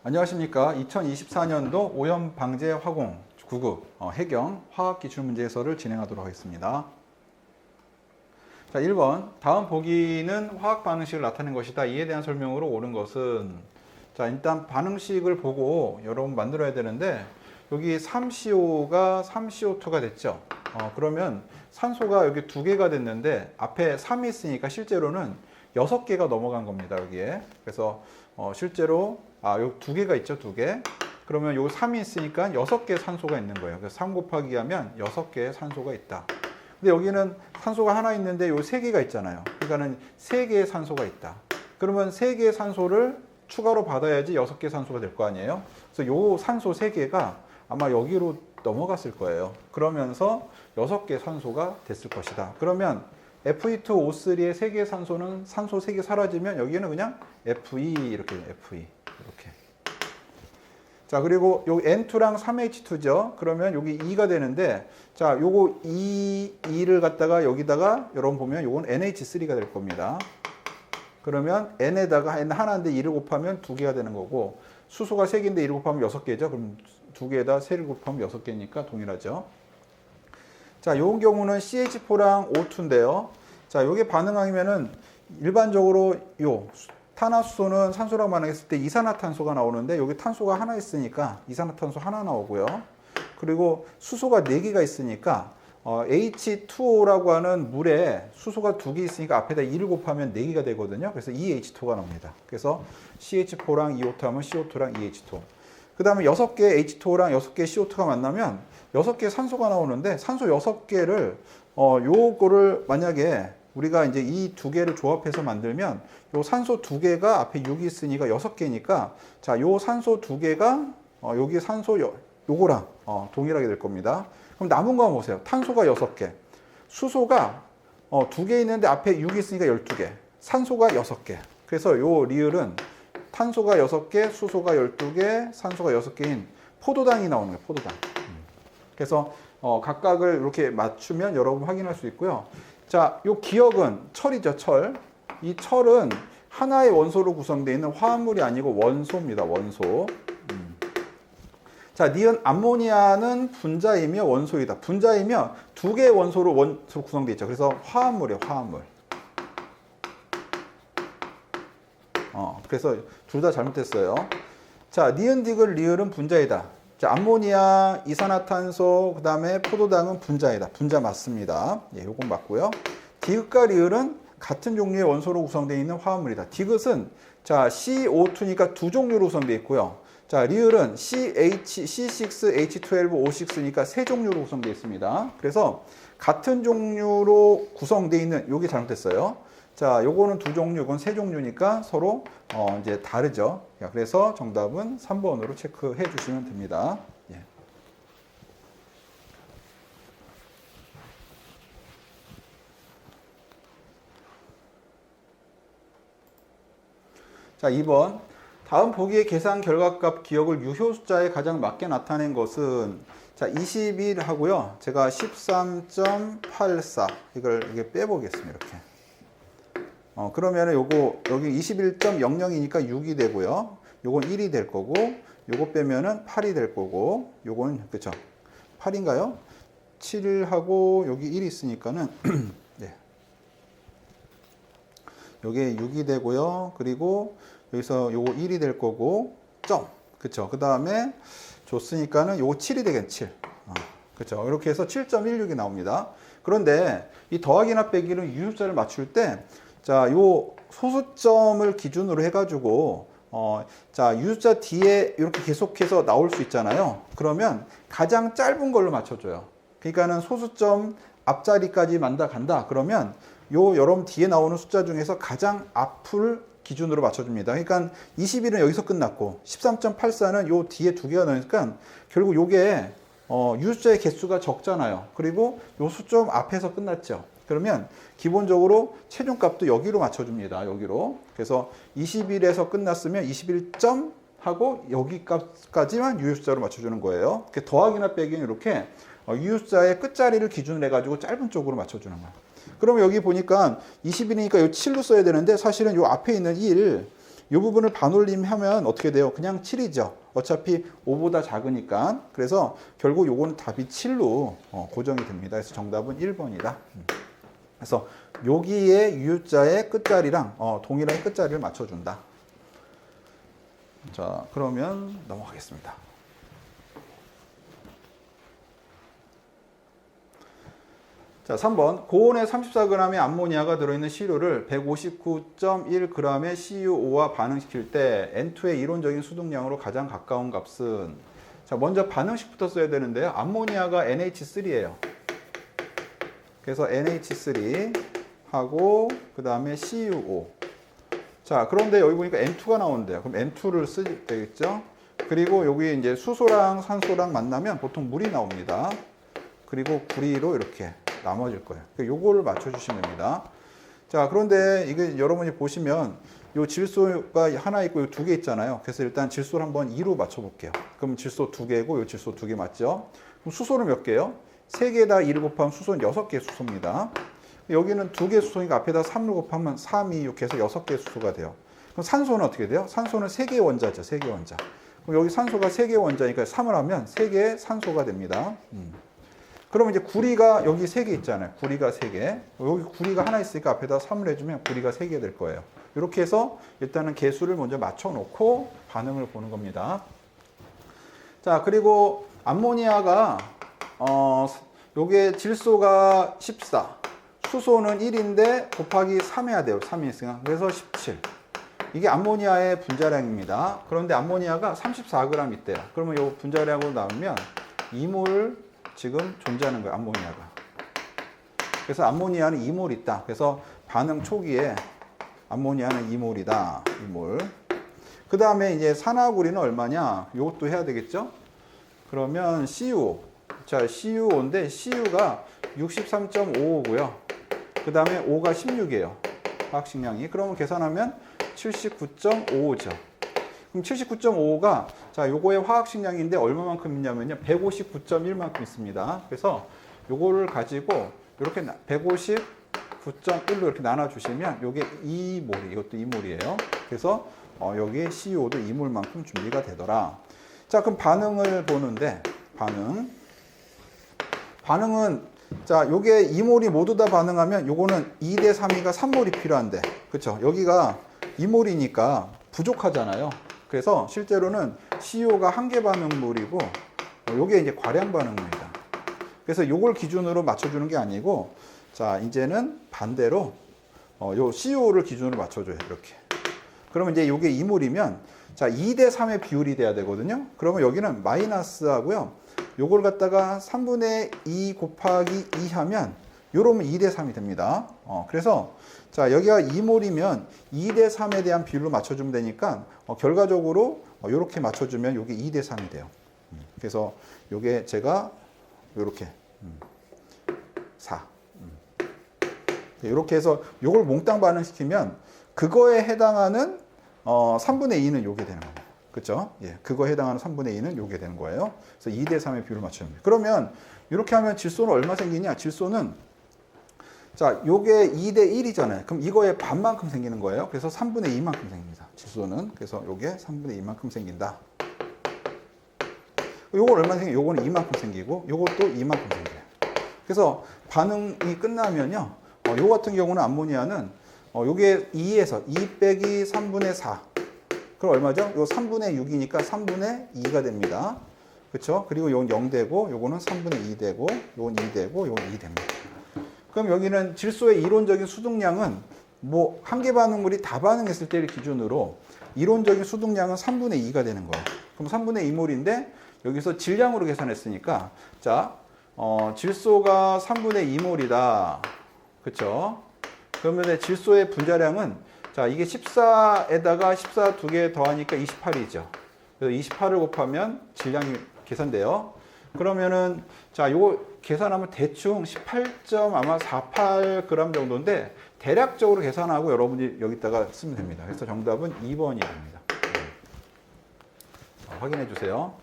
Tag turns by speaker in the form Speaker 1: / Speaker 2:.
Speaker 1: 안녕하십니까. 2024년도 오염 방제 화공 9급 해경 화학기출 문제 해설을 진행하도록 하겠습니다. 자, 1번. 다음 보기는 화학 반응식을 나타낸 것이다. 이에 대한 설명으로 옳은 것은, 자, 일단 반응식을 보고 여러분 만들어야 되는데, 여기 3CO가 3CO2가 됐죠. 그러면 산소가 여기 2개가 됐는데 앞에 3이 있으니까 실제로는 6개가 넘어간 겁니다. 여기에. 그래서 실제로 요 2개가 있죠. 2개. 그러면 요 3이 있으니까 6개의 산소가 있는 거예요. 그래서 3 곱하기 하면 6개의 산소가 있다. 근데 여기는 산소가 하나 있는데 요 3개가 있잖아요. 그러니까는 3개의 산소가 있다. 그러면 3개의 산소를 추가로 받아야지 6개의 산소가 될 거 아니에요. 그래서 요 산소 3개가 아마 여기로 넘어갔을 거예요. 그러면서 6개의 산소가 됐을 것이다. 그러면 Fe2O3의 3개의 산소는 산소 3개 사라지면 여기는 그냥 Fe 이렇게 Fe 이렇게. 자, 그리고 요 N2랑 3H2죠. 그러면 여기 2가 되는데, 자, 요거 2를 갖다가 여기다가 여러분 보면 요건 NH3가 될 겁니다. 그러면 N에다가 N 하나인데 2를 곱하면 2개가 되는 거고, 수소가 3개인데 2를 곱하면 6개죠. 그럼 2개에다 3를 곱하면 6개니까 동일하죠. 자, 요 경우는 CH4랑 O2인데요. 자, 요게 반응하면은 일반적으로 요 탄화수소는 산소랑 반응했을 때 이산화탄소가 나오는데 여기 탄소가 하나 있으니까 이산화탄소 하나 나오고요. 그리고 수소가 4개가 있으니까 H2O라고 하는 물에 수소가 2개 있으니까 앞에다 2를 곱하면 4개가 되거든요. 그래서 2H2가 나옵니다. 그래서 CH4랑 E2 하면 CO2랑 EH2. 그 다음에 6개의 H2O랑 6개의 CO2가 만나면 6개의 산소가 나오는데 산소 6개를 요거를 만약에 우리가 이제 이 2개를 조합해서 만들면 요 산소 2개가 앞에 6이 있으니까 6개니까 자, 요 산소 2개가 여기 산소 요거랑 동일하게 될 겁니다. 그럼 남은 거 보세요. 탄소가 6개. 수소가 2개 있는데 앞에 6이 있으니까 12개. 산소가 6개. 그래서 요 리을은 탄소가 6개, 수소가 12개, 산소가 6개인 포도당이 나오는 거예요. 포도당. 그래서 각각을 이렇게 맞추면 여러분 확인할 수 있고요. 자, 요 기억은 철이죠, 철. 이 철은 하나의 원소로 구성되어 있는 화합물이 아니고 원소입니다, 원소. 자, 니은 암모니아는 분자이며 원소이다. 분자이며 2개의 원소로 구성되어 있죠. 그래서 화합물이에요, 화합물. 그래서 둘 다 잘못됐어요. 자, 니은, 디귿, 리을은 분자이다. 자, 암모니아, 이산화탄소, 그 다음에 포도당은 분자이다. 분자 맞습니다. 예, 요건 맞고요. 디귿과 리을은 같은 종류의 원소로 구성되어 있는 화합물이다. 디귿은 자, CO2니까 두 종류로 구성되어 있고요. 자, 리을은 C6H12O6니까 세 종류로 구성되어 있습니다. 그래서 같은 종류로 구성되어 있는 요게 잘못됐어요. 자, 요거는 두 종류, 이건 세 종류니까 서로 이제 다르죠. 그래서 정답은 3번으로 체크해 주시면 됩니다. 예. 자, 2번. 다음 보기의 계산 결과값 기억을 유효 숫자에 가장 맞게 나타낸 것은, 자, 21 하고요. 제가 13.84 이게 빼보겠습니다. 이렇게. 그러면은 요거 여기 21.00이니까 6이 되고요. 요건 1이 될 거고, 요거 빼면은 8이 될 거고, 요건 그쵸? 8인가요? 7하고 여기 1이 있으니까는 네. 요게 6이 되고요. 그리고 여기서 요거 1이 될 거고, 점. 그쵸? 그 다음에 줬으니까는 요거 7이 되겠네, 7. 그쵸? 이렇게 해서 7.16이 나옵니다. 그런데 이 더하기나 빼기는 유효숫자를 맞출 때, 자, 요 소수점을 기준으로 해가지고, 자, 유효숫자 뒤에 이렇게 계속해서 나올 수 있잖아요. 그러면 가장 짧은 걸로 맞춰줘요. 그러니까는 소수점 앞자리까지 간다. 그러면 요 여러분 뒤에 나오는 숫자 중에서 가장 앞을 기준으로 맞춰줍니다. 그러니까 21은 여기서 끝났고, 13.84는 요 뒤에 2개가 나오니까 결국 요게 유효숫자의 개수가 적잖아요. 그리고 요 수점 앞에서 끝났죠. 그러면 기본적으로 최종값도 여기로 맞춰줍니다. 여기로. 그래서 21에서 끝났으면 21점 하고 여기 값까지만 유효숫자로 맞춰주는 거예요. 더하기나 빼기는 이렇게 유효숫자의 끝자리를 기준으로 해가지고 짧은 쪽으로 맞춰주는 거예요. 그러면 여기 보니까 21이니까 이 7로 써야 되는데 사실은 이 앞에 있는 1, 이 부분을 반올림하면 어떻게 돼요? 그냥 7이죠. 어차피 5보다 작으니까. 그래서 결국 요거는 답이 7로 고정이 됩니다. 그래서 정답은 1번이다. 그래서 여기에 U자의 끝자리랑 동일하게 끝자리를 맞춰준다. 자, 그러면 넘어가겠습니다. 자, 3번. 고온에 34g의 암모니아가 들어있는 시료를 159.1g의 CuO와 반응시킬 때 N2의 이론적인 수동량으로 가장 가까운 값은, 자, 먼저 반응식부터 써야 되는데요. 암모니아가 NH3예요. 그래서 NH3하고 그 다음에 CuO. 자, 그런데 여기 보니까 N2가 나오는데요. 그럼 N2를 쓰면 되겠죠? 그리고 여기 이제 수소랑 산소랑 만나면 보통 물이 나옵니다. 그리고 구리로 이렇게 나눠질 거예요. 요거를 맞춰주시면 됩니다. 자, 그런데 이게 여러분이 보시면 요 질소가 하나 있고 두 개 있잖아요. 그래서 일단 질소를 한번 2로 맞춰볼게요. 그럼 질소 2개고 요 질소 2개 맞죠? 그럼 수소는 몇 개요? 3개에다 2를 곱하면 수소는 6개 수소입니다. 여기는 2개 수소니까 앞에다 3을 곱하면 3, 2, 6 해서 6개 수소가 돼요. 그럼 산소는 어떻게 돼요? 산소는 3개 원자죠. 3개 원자. 그럼 여기 산소가 3개 원자니까 3을 하면 3개의 산소가 됩니다. 그러면 이제 구리가 여기 3개 있잖아요. 구리가 3개. 여기 구리가 하나 있으니까 앞에다 3을 해주면 구리가 3개 될 거예요. 이렇게 해서 일단은 개수를 먼저 맞춰놓고 반응을 보는 겁니다. 자, 그리고 암모니아가 요게 질소가 14, 수소는 1인데 곱하기 3 해야 돼요. 3이 있으니까. 그래서 17. 이게 암모니아의 분자량입니다. 그런데 암모니아가 34g 있대요. 그러면 요 분자량으로 나오면 2몰 지금 존재하는 거예요. 암모니아가. 그래서 암모니아는 2몰 있다. 그래서 반응 초기에 암모니아는 2몰이다. 2몰. 그 다음에 이제 산화구리는 얼마냐? 이것도 해야 되겠죠? 그러면 CuO. 자, CuO인데 Cu가 63.55고요. 그 다음에 O가 16이에요. 화학식량이. 그러면 계산하면 79.55죠. 그럼 79.55가 자, 요거의 화학식량인데 얼마만큼 있냐면요. 159.1만큼 있습니다. 그래서 요거를 가지고 이렇게 159.1로 이렇게 나눠 주시면 요게 2몰, 이것도 2몰이에요. 그래서 여기에 CuO도 2몰만큼 준비가 되더라. 자, 그럼 반응을 보는데 반응은 자, 요게 2몰이 모두 다 반응하면 요거는 2대 3이가 3몰이 필요한데. 그렇죠? 여기가 2몰이니까 부족하잖아요. 그래서 실제로는 CuO가 한개 반응물이고 요게 이제 과량 반응물이다. 그래서 요걸 기준으로 맞춰주는 게 아니고 자, 이제는 반대로 요 CuO를 기준으로 맞춰줘요. 이렇게. 그러면 이제 요게 2몰이면 자, 2대 3의 비율이 돼야 되거든요. 그러면 여기는 마이너스 하고요. 요걸 갖다가 3분의 2 곱하기 2 하면 요러면 2대 3이 됩니다. 그래서 자, 여기가 2몰이면 2대 3에 대한 비율로 맞춰주면 되니까 결과적으로 요렇게 맞춰주면 요게 2대 3이 돼요. 그래서 요게 제가 요렇게 4 요렇게 해서 요걸 몽땅 반응시키면 그거에 해당하는 3분의 2는 요게 되는 겁니다. 그렇죠? 예, 그거에 해당하는 3분의 2는 요게 되는 거예요. 그래서 2대 3의 비율을 맞추는 거예요. 그러면 이렇게 하면 질소는 얼마 생기냐? 질소는 자, 요게 2대 1이잖아요. 그럼 이거의 반만큼 생기는 거예요. 그래서 3분의 2만큼 생깁니다. 질소는. 그래서 요게 3분의 2만큼 생긴다. 요건 얼마 생겨? 요거는 2만큼 생기고 요것도 2만큼 생겨요. 그래서 반응이 끝나면요. 요 같은 경우는 암모니아는 요게 2에서 2 빼기 3분의 4. 그럼 얼마죠? 요 3분의 6이니까 3분의 2가 됩니다. 그렇죠? 그리고 요건 0 되고 요거는 3분의 2 되고 요건 2 되고 요건 2 됩니다. 그럼 여기는 질소의 이론적인 수동량은 뭐 한 개 반응물이 다 반응했을 때를 기준으로 이론적인 수동량은 3분의 2가 되는 거예요. 그럼 3분의 2몰인데 여기서 질량으로 계산했으니까 자, 질소가 3분의 2몰이다. 그렇죠? 그러면 질소의 분자량은 자, 이게 14에다가 14 두 개 더하니까 28이죠. 그래서 28을 곱하면 질량이 계산돼요. 그러면은 자, 요거 계산하면 대충 18.48g 정도인데 대략적으로 계산하고 여러분이 여기다가 쓰면 됩니다. 그래서 정답은 2번이 됩니다. 확인해 주세요.